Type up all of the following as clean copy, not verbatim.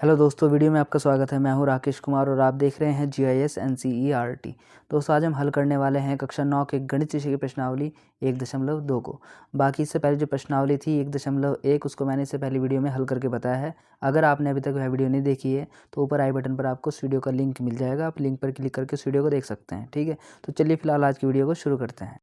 Hello दोस्तों, video में आपका स्वागत है। मैं हूं राकेश कुमार और आप देख रहे हैं GIS NCERT। दोस्तों, आज हम हल करने वाले हैं कक्षा 9 के गणित विषय की प्रश्नावली 1.2 को। बाकी इससे पहले जो प्रश्नावली थी 1.1 उसको मैंने इससे पहले वीडियो में हल करके बताया है। अगर आपने अभी तक वह वीडियो नहीं देखी है तो ऊपर आई बटन पर आपको उस वीडियो का लिंक मिल जाएगा। आप लिंक पर क्लिक करके उस वीडियो को देख सकते हैं। ठीक है, तो चलिए फिलहाल आज की वीडियो को शुरू करते हैं।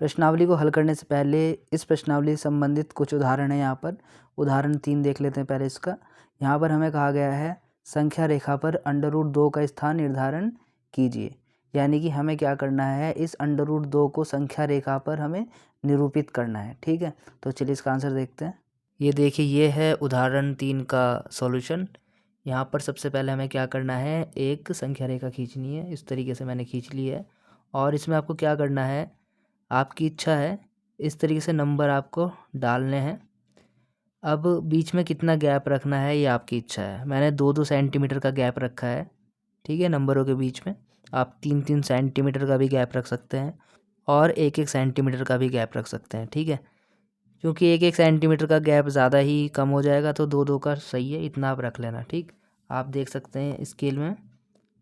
प्रश्नावली को हल करने से पहले इस प्रश्नावली से संबंधित कुछ उदाहरण है। यहाँ पर उदाहरण 3 देख लेते हैं। पहले इसका यहाँ पर हमें कहा गया है संख्या रेखा पर √2 का स्थान निर्धारण कीजिए। यानी कि हमें क्या करना है, इस √2 को संख्या रेखा पर हमें निरूपित करना है। ठीक है, तो चलिए इसका आंसर देखते हैं। ये देखिए, ये है उदाहरण 3 का सॉल्यूशन। यहाँ पर सबसे पहले हमें क्या करना है, एक संख्या रेखा खींचनी है। इस तरीके से मैंने खींच ली है और इसमें आपको क्या करना है, आपकी इच्छा है इस तरीके से नंबर आपको डालने हैं। अब बीच में कितना गैप रखना है ये आपकी इच्छा है। मैंने 2-2 सेंटीमीटर का गैप रखा है। ठीक है, नंबरों के बीच में आप 3-3 सेंटीमीटर का भी गैप रख सकते हैं और 1-1 सेंटीमीटर का भी गैप रख सकते हैं। ठीक है, क्योंकि 1-1 सेंटीमीटर का गैप ज़्यादा ही कम हो जाएगा तो 2-2 का सही है, इतना आप रख लेना। ठीक, आप देख सकते हैं स्केल में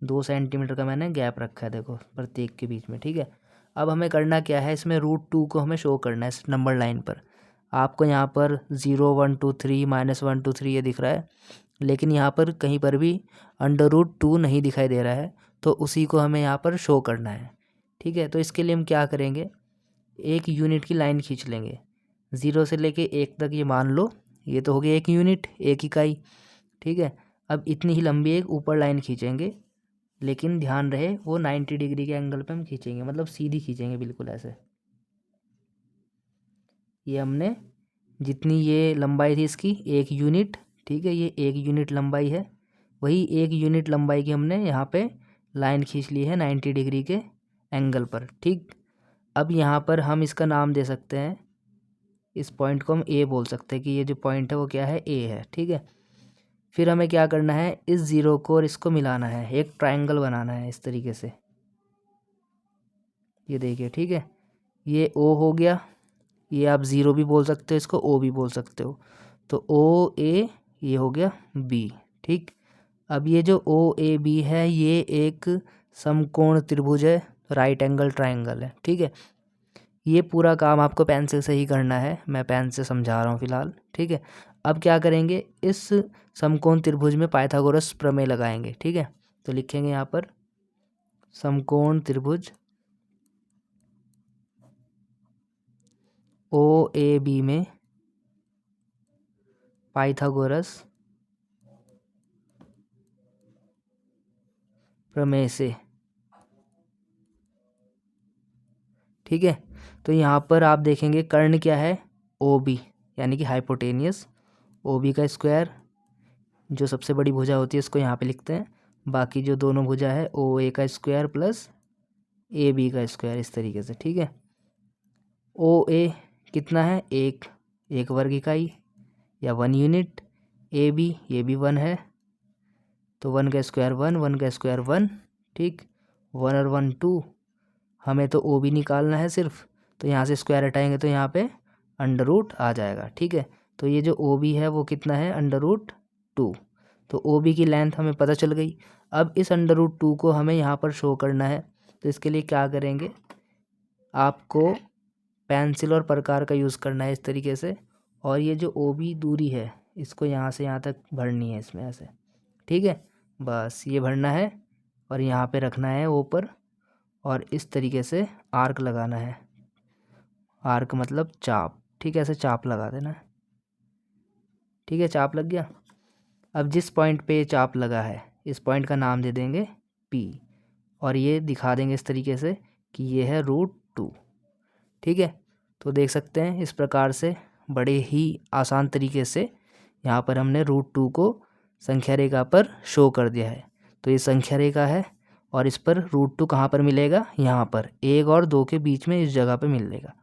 2 सेंटीमीटर का मैंने गैप रखा है, देखो प्रत्येक के बीच में। ठीक है, अब हमें करना क्या है, इसमें √2 को हमें शो करना है इस नंबर लाइन पर। आपको यहाँ पर 0 1 2 3 -1 2 3 ये दिख रहा है, लेकिन यहाँ पर कहीं पर भी √2 नहीं दिखाई दे रहा है, तो उसी को हमें यहाँ पर शो करना है। ठीक है, तो इसके लिए हम क्या करेंगे, एक यूनिट की लाइन खींच लेंगे। 0 से लेके 1 तक ये मान लो, ये तो हो गया 1 यूनिट, 1 इकाई। ठीक है, अब इतनी ही लंबी एक ऊपर लाइन खींचेंगे, लेकिन ध्यान रहे वो 90 डिग्री के एंगल पे हम खींचेंगे, मतलब सीधी खींचेंगे बिल्कुल ऐसे। ये हमने जितनी ये लंबाई थी इसकी 1 यूनिट, ठीक है, ये 1 यूनिट लंबाई है, वही 1 यूनिट लंबाई की हमने यहाँ पे लाइन खींच ली है 90 डिग्री के एंगल पर। ठीक, अब यहाँ पर हम इसका नाम दे सकते हैं, इस पॉइंट को हम ए बोल सकते हैं कि ये जो पॉइंट है वो क्या है, ए है। ठीक है, फिर हमें क्या करना है, इस 0 को और इसको मिलाना है, एक ट्रायंगल बनाना है इस तरीके से। ये देखिए, ठीक है, ये O हो गया, ये आप 0 भी बोल सकते हो, इसको O भी बोल सकते हो। तो OA ये हो गया B। ठीक, अब ये जो OAB है ये एक समकोण त्रिभुज है, राइट एंगल ट्रायंगल है। ठीक है, ये पूरा काम आपको पेंसिल से ही करना है, मैं पेन से समझा रहा हूँ फिलहाल। ठीक है, अब क्या करेंगे, इस समकोण त्रिभुज में पाइथागोरस प्रमेय लगाएंगे। ठीक है, तो लिखेंगे यहाँ पर समकोण त्रिभुज OAB में पाइथागोरस प्रमेय से। ठीक है, तो यहाँ पर आप देखेंगे कर्ण क्या है, OB, यानी कि हाइपोटेनियस। OB का स्क्वायर, जो सबसे बड़ी भुजा होती है उसको यहाँ पे लिखते हैं। बाकी जो दोनों भुजा है OA का स्क्वायर प्लस AB का स्क्वायर, इस तरीके से। ठीक है, OA कितना है, एक वर्ग इकाई या 1 यूनिट। AB ये भी 1 है, तो 1 का स्क्वायर 1, 1 का स्क्वायर 1। ठीक, 1 और 1 2, हमें तो OB निकालना है सिर्फ, तो यहाँ से स्क्वायर हटाएंगे तो यहाँ पे अंडर रूट आ जाएगा। ठीक है, तो ये जो OB है वो कितना है, √2। तो OB की लेंथ हमें पता चल गई। अब इस √2 को हमें यहाँ पर शो करना है, तो इसके लिए क्या करेंगे, आपको पेंसिल और प्रकार का यूज़ करना है इस तरीके से, और ये जो OB दूरी है इसको यहाँ से यहाँ तक भरनी है इसमें ऐसे। ठीक है, बस ये भरना है और यहाँ पे रखना है ऊपर, और इस तरीके से आर्क लगाना है। आर्क मतलब चाप। ठीक है, ऐसे चाप लगा देना है। ठीक है, चाप लग गया। अब जिस पॉइंट पे चाप लगा है इस पॉइंट का नाम दे देंगे P, और ये दिखा देंगे इस तरीके से कि ये है √2। ठीक है, तो देख सकते हैं इस प्रकार से बड़े ही आसान तरीके से यहाँ पर हमने √2 को संख्या रेखा पर शो कर दिया है। तो ये संख्या रेखा है और इस पर √2 कहाँ पर मिलेगा, यहाँ पर 1 और 2 के बीच में इस जगह पे मिलेगा।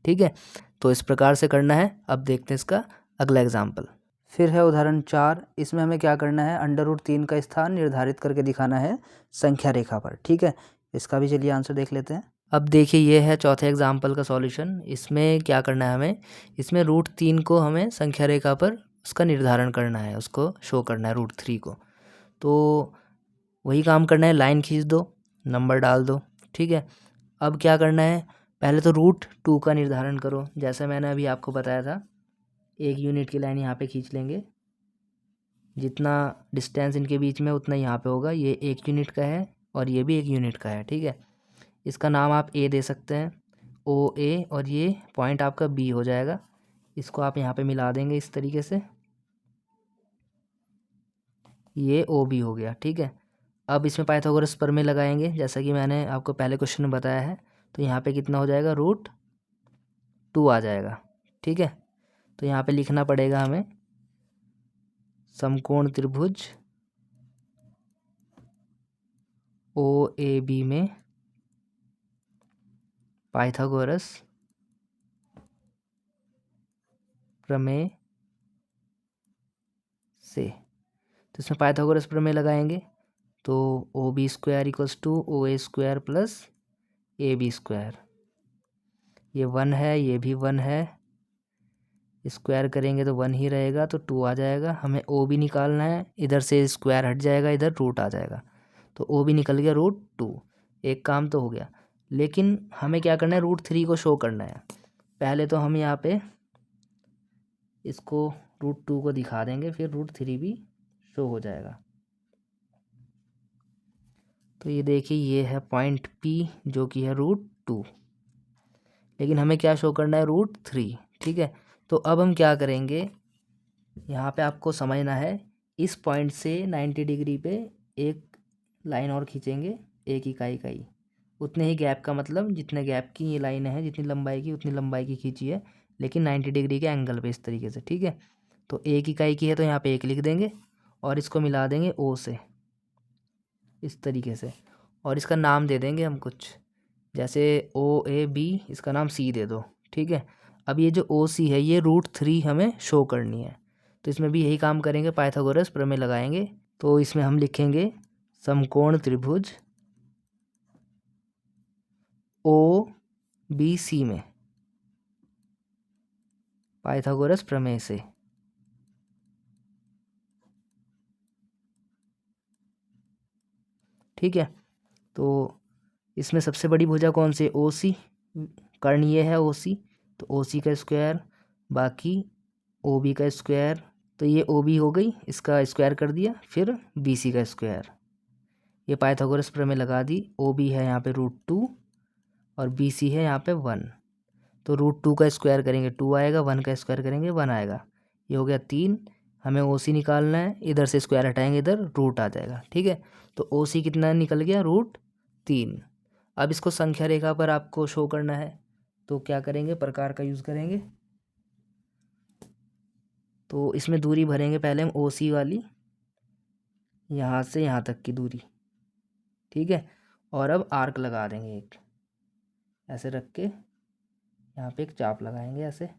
ठीक है, तो इस प्रकार से करना है। अब देखते हैं इसका अगला एग्जाम्पल। फिर है उदाहरण 4। इसमें हमें क्या करना है, √3 का स्थान निर्धारित करके दिखाना है संख्या रेखा पर। ठीक है, इसका भी चलिए आंसर देख लेते हैं। अब देखिए ये है चौथे एग्जाम्पल का सॉल्यूशन। इसमें क्या करना है हमें, इसमें √3 को हमें संख्या रेखा पर उसका निर्धारण करना है, उसको शो करना है √3 को। तो वही काम करना है, लाइन खींच दो, नंबर डाल दो, ठीक है। अब क्या करना है, पहले तो √2 का निर्धारण करो, जैसे मैंने अभी आपको बताया था। 1 यूनिट की लाइन यहाँ पे खींच लेंगे, जितना डिस्टेंस इनके बीच में उतना यहाँ पे होगा। ये 1 यूनिट का है और ये भी 1 यूनिट का है, ठीक है। इसका नाम आप ए दे सकते हैं, OA, और ये पॉइंट आपका B हो जाएगा। इसको आप यहाँ पे मिला देंगे इस तरीके से, ये OB हो गया, ठीक है। अब इसमें पाइथागोरस प्रमेय लगाएंगे, जैसा कि मैंने आपको पहले क्वेश्चन में बताया है। तो यहाँ पे कितना हो जाएगा, √2 आ जाएगा, ठीक है। तो यहाँ पे लिखना पड़ेगा हमें, समकोण त्रिभुज OAB में पाइथागोरस प्रमेय से। तो इसमें पाइथागोरस प्रमेय लगाएंगे तो OB² = OA² + AB²। ये 1 है, ये भी 1 है, स्क्वायर करेंगे तो 1 ही रहेगा, तो 2 आ जाएगा। हमें OB निकालना है, इधर से स्क्वायर हट जाएगा, इधर रूट आ जाएगा, तो OB निकल गया √2। एक काम तो हो गया, लेकिन हमें क्या करना है, √3 को शो करना है। पहले तो हम यहाँ पे इसको √2 को दिखा देंगे, फिर √3 भी शो हो जाएगा। तो ये देखिए, ये है पॉइंट P जो कि है √2, लेकिन हमें क्या शो करना है, √3, ठीक है। तो अब हम क्या करेंगे, यहाँ पे आपको समझना है, इस पॉइंट से 90 डिग्री पे एक लाइन और खींचेंगे, 1 इकाई का ही, उतने ही गैप का, मतलब जितने गैप की ये लाइन है, जितनी लंबाई की उतनी लंबाई की खींची है, लेकिन 90 डिग्री के एंगल पे, इस तरीके से, ठीक है। तो 1 इकाई की है तो यहाँ पे 1 लिख देंगे और इसको मिला देंगे O से, इस तरीके से, और इसका नाम दे देंगे हम कुछ, जैसे OAB, इसका नाम C दे दो, ठीक है। अब ये जो OC है, ये √3 हमें शो करनी है, तो इसमें भी यही काम करेंगे, पाइथागोरस प्रमेय लगाएंगे। तो इसमें हम लिखेंगे समकोण त्रिभुज OBC में पाइथागोरस प्रमेय से, ठीक है। तो इसमें सबसे बड़ी भुजा कौन सी, OC, कर्ण ये है OC, तो OC का स्क्वायर, बाकी OB का स्क्वायर, तो ये OB हो गई, इसका स्क्वायर कर दिया, फिर BC का स्क्वायर। ये पाइथागोरस प्रमेय लगा दी। OB है यहाँ पे √2 और BC है यहाँ पे 1, तो √2 का स्क्वायर करेंगे 2 आएगा, 1 का स्क्वायर करेंगे 1 आएगा, ये हो गया 3। हमें OC निकालना है, इधर से स्क्वायर हटाएंगे, इधर रूट आ जाएगा, ठीक है। तो OC कितना निकल गया, √3। अब इसको संख्या रेखा पर आपको शो करना है, तो क्या करेंगे, प्रकार का यूज़ करेंगे। तो इसमें दूरी भरेंगे पहले हम OC वाली, यहाँ से यहाँ तक की दूरी, ठीक है। और अब आर्क लगा देंगे एक, ऐसे रख के यहाँ पे एक चाप लगाएंगे ऐसे,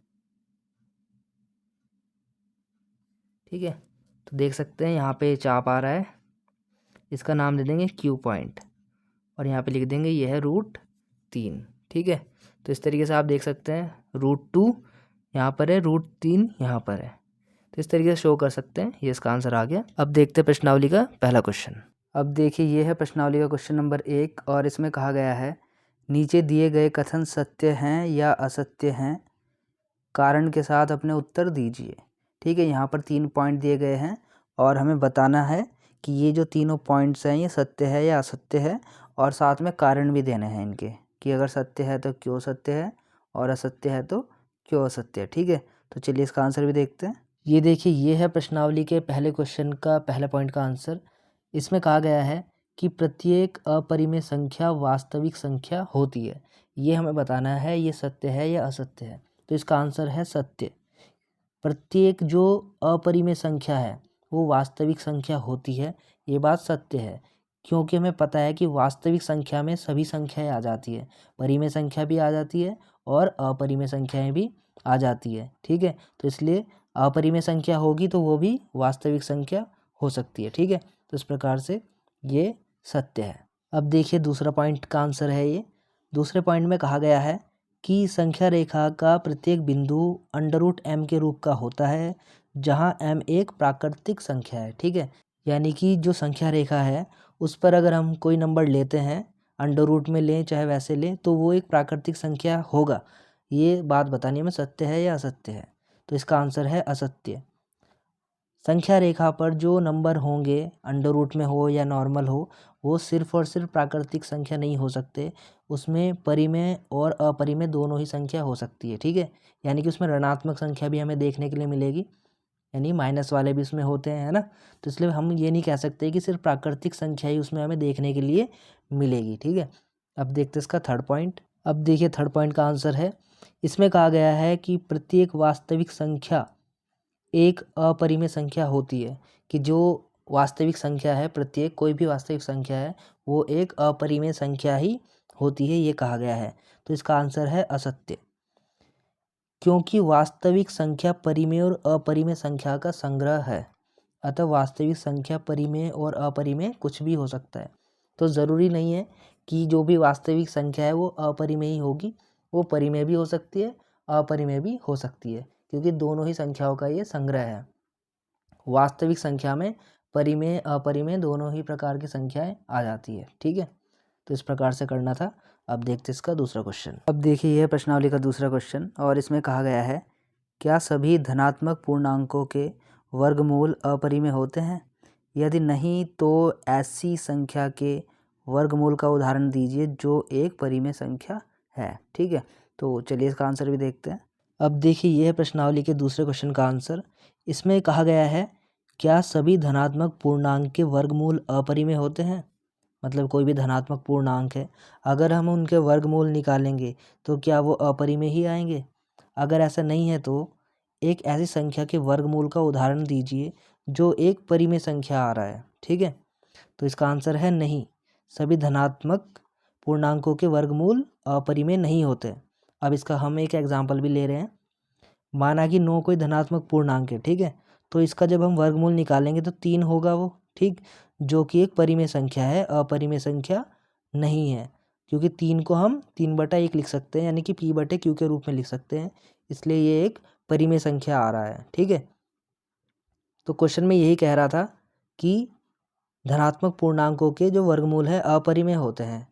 ठीक है। तो देख सकते हैं यहाँ पे चाप आ रहा है, इसका नाम दे देंगे Q पॉइंट, और यहाँ पे लिख देंगे ये है √3, ठीक है। तो इस तरीके से आप देख सकते हैं, √2 यहाँ पर है, √3 यहाँ पर है, तो इस तरीके से शो कर सकते हैं। ये इसका आंसर आ गया। अब देखते हैं प्रश्नावली का पहला क्वेश्चन। अब देखिए, ये है प्रश्नावली का क्वेश्चन नंबर 1, और इसमें कहा गया है, नीचे दिए गए कथन सत्य हैं या असत्य हैं, कारण के साथ अपने उत्तर दीजिए, ठीक है। यहाँ पर 3 पॉइंट दिए गए हैं और हमें बताना है कि ये जो तीनों पॉइंट्स हैं ये सत्य है या असत्य है, और साथ में कारण भी देने हैं इनके, कि अगर सत्य है तो क्यों सत्य है, और असत्य है तो क्यों असत्य है, ठीक है। तो चलिए इसका आंसर भी देखते हैं। ये देखिए, ये है प्रश्नावली के पहले क्वेश्चन का पहले पॉइंट का आंसर। इसमें कहा गया है कि प्रत्येक अपरिमेय संख्या वास्तविक संख्या होती है। ये हमें बताना है, ये सत्य है या असत्य है। तो इसका आंसर है सत्य। प्रत्येक जो अपरिमेय संख्या है वो वास्तविक संख्या होती है, ये बात सत्य है, क्योंकि हमें पता है कि वास्तविक संख्या में सभी संख्याएं आ जाती है, परिमेय संख्या भी आ जाती है और अपरिमेय संख्याएं भी आ जाती है, ठीक है। तो इसलिए अपरिमेय संख्या होगी तो वो भी वास्तविक संख्या हो सकती है, ठीक है। तो इस प्रकार से ये सत्य है। अब देखिए दूसरा पॉइंट का आंसर है ये, दूसरे पॉइंट में कहा गया है कि संख्या रेखा का प्रत्येक बिंदु √m के रूप का होता है जहां m एक प्राकृतिक संख्या है। ठीक है, यानी कि जो संख्या रेखा है उस पर अगर हम कोई नंबर लेते हैं, अंडर रूट में लें चाहे वैसे लें, तो वो एक प्राकृतिक संख्या होगा। ये बात बतानी हमें सत्य है या असत्य है, तो इसका आंसर है असत्य। संख्या रेखा पर जो नंबर होंगे, अंडर रूट में हो या नॉर्मल हो, वो सिर्फ और सिर्फ प्राकृतिक संख्या नहीं हो सकते, उसमें परिमेय और अपरिमेय दोनों ही संख्या हो सकती है। ठीक है, यानी कि उसमें ऋणात्मक संख्या भी हमें देखने के लिए मिलेगी, यानी माइनस वाले भी उसमें होते हैं, है ना। तो इसलिए हम ये नहीं कह सकते कि सिर्फ प्राकृतिक संख्या ही उसमें हमें देखने के लिए मिलेगी। ठीक है, अब देखते हैं इसका थर्ड पॉइंट। अब देखिए थर्ड पॉइंट का आंसर है, इसमें कहा गया है कि प्रत्येक वास्तविक संख्या एक अपरिमेय संख्या होती है, कि जो वास्तविक संख्या है, प्रत्येक कोई भी वास्तविक संख्या है वो एक अपरिमेय संख्या ही होती है, ये कहा गया है। तो इसका आंसर है असत्य, क्योंकि वास्तविक संख्या परिमेय और अपरिमेय संख्या का संग्रह है। अतः वास्तविक संख्या परिमेय और अपरिमेय कुछ भी हो सकता है। तो ज़रूरी नहीं है कि जो भी वास्तविक संख्या है वो अपरिमेय ही होगी, वो परिमेय भी हो सकती है, अपरिमेय भी हो सकती है, क्योंकि दोनों ही संख्याओं का ये संग्रह है। वास्तविक संख्या में परिमेय अपरिमेय दोनों ही प्रकार की संख्याएं आ जाती है। ठीक है, तो इस प्रकार से करना था। अब देखते इसका दूसरा क्वेश्चन। अब देखिए यह प्रश्नावली का दूसरा क्वेश्चन, और इसमें कहा गया है, क्या सभी धनात्मक पूर्णांकों के वर्गमूल अपरिमेय होते हैं? यदि नहीं तो ऐसी संख्या के वर्गमूल का उदाहरण दीजिए जो एक परिमेय संख्या है। ठीक है, तो चलिए इसका आंसर भी देखते हैं। अब देखिए यह प्रश्नावली के दूसरे क्वेश्चन का आंसर। इसमें कहा गया है, क्या सभी धनात्मक पूर्णांक के वर्गमूल अपरिमेय होते हैं? मतलब कोई भी धनात्मक पूर्णांक है, अगर हम उनके वर्गमूल निकालेंगे तो क्या वो अपरिमेय ही आएंगे? अगर ऐसा नहीं है तो एक ऐसी संख्या के वर्गमूल का उदाहरण दीजिए जो एक परिमेय संख्या आ रहा है। ठीक है, तो इसका आंसर है नहीं, सभी धनात्मक पूर्णांकों के वर्गमूल अपरिमेय नहीं होते। अब इसका हम एक एग्जाम्पल भी ले रहे हैं। माना कि 9 कोई धनात्मक पूर्णांक है। ठीक है, तो इसका जब हम वर्गमूल निकालेंगे तो 3 होगा वो, ठीक, जो कि एक परिमेय संख्या है, अपरिमेय संख्या नहीं है, क्योंकि 3 को हम 3/1 लिख सकते हैं, यानी कि p/q के रूप में लिख सकते हैं, इसलिए ये एक परिमेय संख्या आ रहा है। ठीक है, तो क्वेश्चन में यही कह रहा था कि धनात्मक पूर्णांकों के जो वर्गमूल है अपरिमेय होते हैं,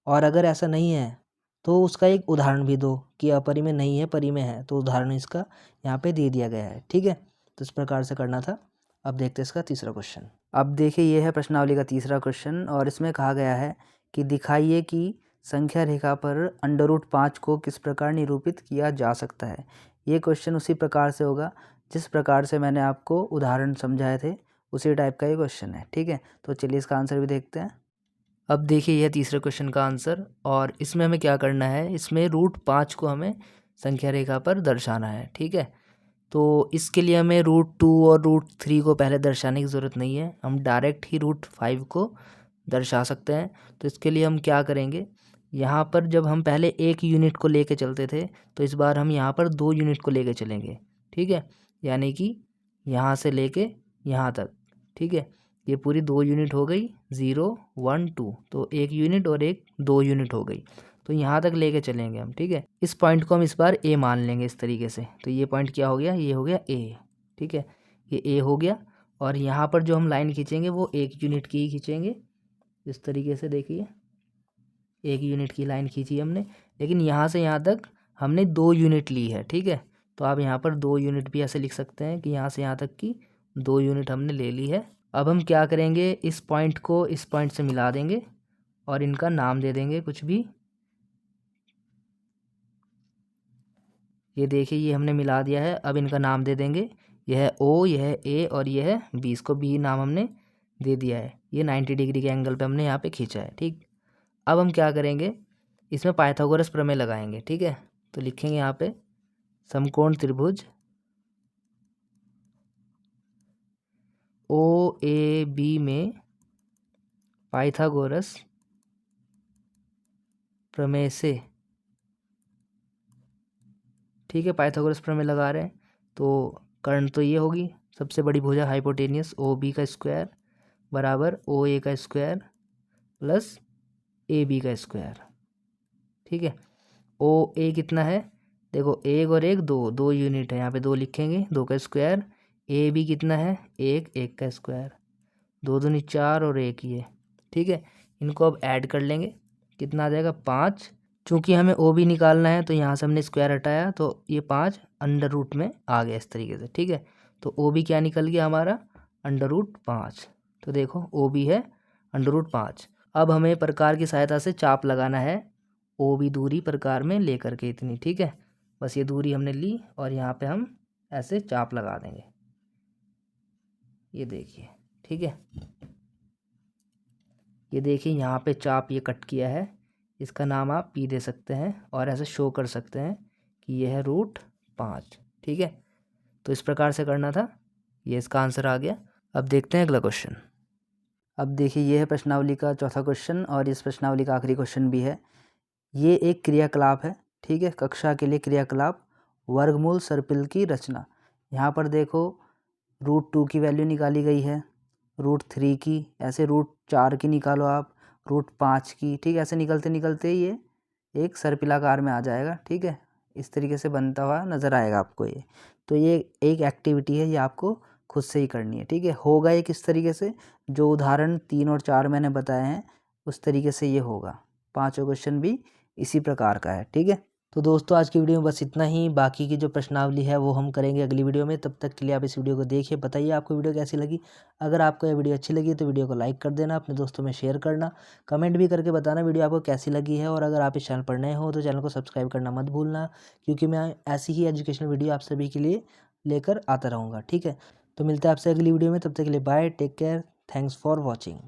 और अगर ऐसा नहीं है तो उसका एक उदाहरण भी दो कि अपरिमेय नहीं है परिमेय है, तो उदाहरण इसका यहाँ पे दे दिया गया है। ठीक है, तो इस प्रकार से करना था। अब देखते हैं इसका तीसरा क्वेश्चन। अब देखिए ये है प्रश्नावली का तीसरा क्वेश्चन, और इसमें कहा गया है कि दिखाइए कि संख्या रेखा पर √5 को किस प्रकार निरूपित किया जा सकता है। ये क्वेश्चन उसी प्रकार से होगा जिस प्रकार से मैंने आपको उदाहरण समझाए थे, उसी टाइप का ये क्वेश्चन है। ठीक है, तो चलिए इसका आंसर भी देखते हैं। अब देखिए यह तीसरे क्वेश्चन का आंसर, और इसमें हमें क्या करना है, इसमें √5 को हमें संख्या रेखा पर दर्शाना है। ठीक है, तो इसके लिए हमें √2 और √3 को पहले दर्शाने की ज़रूरत नहीं है, हम डायरेक्ट ही √5 को दर्शा सकते हैं। तो इसके लिए हम क्या करेंगे, यहाँ पर जब हम पहले 1 यूनिट को लेके चलते थे, तो इस बार हम यहाँ पर 2 यूनिट को लेके चलेंगे। ठीक है, यानी कि यहाँ से लेके यहाँ तक। ठीक है, ये पूरी 2 यूनिट हो गई, 0 1 2, तो 1 यूनिट और एक 2 यूनिट हो गई, तो यहाँ तक लेके चलेंगे हम। ठीक है, इस पॉइंट को हम इस बार ए मान लेंगे इस तरीके से, तो ये पॉइंट क्या हो गया, ये हो गया ए। ठीक है, ये ए हो गया, और यहाँ पर जो हम लाइन खींचेंगे वो 1 यूनिट की ही खींचेंगे। इस तरीके से देखिए 1 यूनिट की लाइन खींची हमने, लेकिन यहाँ से यहाँ तक हमने 2 यूनिट ली है। ठीक है, तो आप यहाँ पर 2 यूनिट भी ऐसे लिख सकते हैं कि यहाँ से यहाँ तक की 2 यूनिट हमने ले ली है। अब हम क्या करेंगे, इस पॉइंट को इस पॉइंट से मिला देंगे और इनका नाम दे देंगे कुछ भी। ये देखिए ये हमने मिला दिया है, अब इनका नाम दे देंगे, यह है O, यह है A और यह है B। इसको B नाम हमने दे दिया है। ये 90 डिग्री के एंगल पे हमने यहाँ पे खींचा है। ठीक, अब हम क्या करेंगे, इसमें पाइथागोरस प्रमेय लगाएंगे। ठीक है, तो लिखेंगे यहाँ पे समकोण त्रिभुज OAB में पाइथागोरस प्रमेय से। ठीक है, पाइथागोरस प्रमेय लगा रहे हैं, तो कर्ण तो ये होगी सबसे बड़ी भुजा हाइपोटेनियस OB का स्क्वायर बराबर OA का स्क्वायर प्लस AB का स्क्वायर। ठीक है। ओ ए कितना है, देखो 1 और 1 2, 2 यूनिट है, यहाँ पे 2 लिखेंगे, 2 का स्क्वायर। ए बी कितना है 1, 1 का स्क्वायर, 2 दूनी 4 और 1 ये, ठीक है। इनको अब ऐड कर लेंगे, कितना आ जाएगा 5। चूँकि हमें ओ बी निकालना है तो यहाँ से हमने स्क्वायर हटाया तो ये 5 अंडर रूट में आ गया इस तरीके से, ठीक है। तो ओ बी क्या निकल गया हमारा अंडर रूट 5। तो देखो ओ बी है अंडर रूट 5। अब हमें प्रकार की सहायता से चाप लगाना है ओ बी दूरी प्रकार में लेकर के इतनी, ठीक है। बस ये दूरी हमने ली और यहाँ पे हम ऐसे चाप लगा देंगे, ये देखिए, ठीक है। ये देखिए यहाँ पे चाप ये कट किया है, इसका नाम आप पी दे सकते हैं और ऐसे शो कर सकते हैं कि ये है रूट 5, ठीक है। तो इस प्रकार से करना था, ये इसका आंसर आ गया। अब देखते हैं अगला क्वेश्चन। अब देखिए ये है प्रश्नावली का चौथा क्वेश्चन और इस प्रश्नावली का आखिरी क्वेश्चन भी है। ये एक क्रियाकलाप है, ठीक है, कक्षा के लिए क्रियाकलाप वर्गमूल सर्पिल की रचना। यहाँ पर देखो √2 की वैल्यू निकाली गई है, √3 की, ऐसे √4 की निकालो आप, √5 की, ठीक है। ऐसे निकलते निकलते ये एक सर्पिलाकार में आ जाएगा, ठीक है। इस तरीके से बनता हुआ नज़र आएगा आपको ये। तो ये एक एक्टिविटी है, ये आपको खुद से ही करनी है, ठीक है। होगा ये किस तरीके से, जो उदाहरण 3 और 4 मैंने बताए हैं उस तरीके से ये होगा। पाँचों क्वेश्चन भी इसी प्रकार का है, ठीक है। तो दोस्तों आज की वीडियो में बस इतना ही, बाकी की जो प्रश्नावली है वो हम करेंगे अगली वीडियो में। तब तक के लिए आप इस वीडियो को देखिए, बताइए आपको वीडियो कैसी लगी। अगर आपको यह वीडियो अच्छी लगी तो वीडियो को लाइक कर देना, अपने दोस्तों में शेयर करना, कमेंट भी करके बताना वीडियो आपको कैसी लगी है। और अगर आप इस चैनल पर नए हो तो चैनल को सब्सक्राइब करना मत भूलना, क्योंकि मैं ऐसी ही एजुकेशनल वीडियो आप सभी के लिए लेकर आता रहूँगा, ठीक है। तो मिलते हैं आपसे अगली वीडियो में, तब तक के लिए bye, take care, thanks for watching.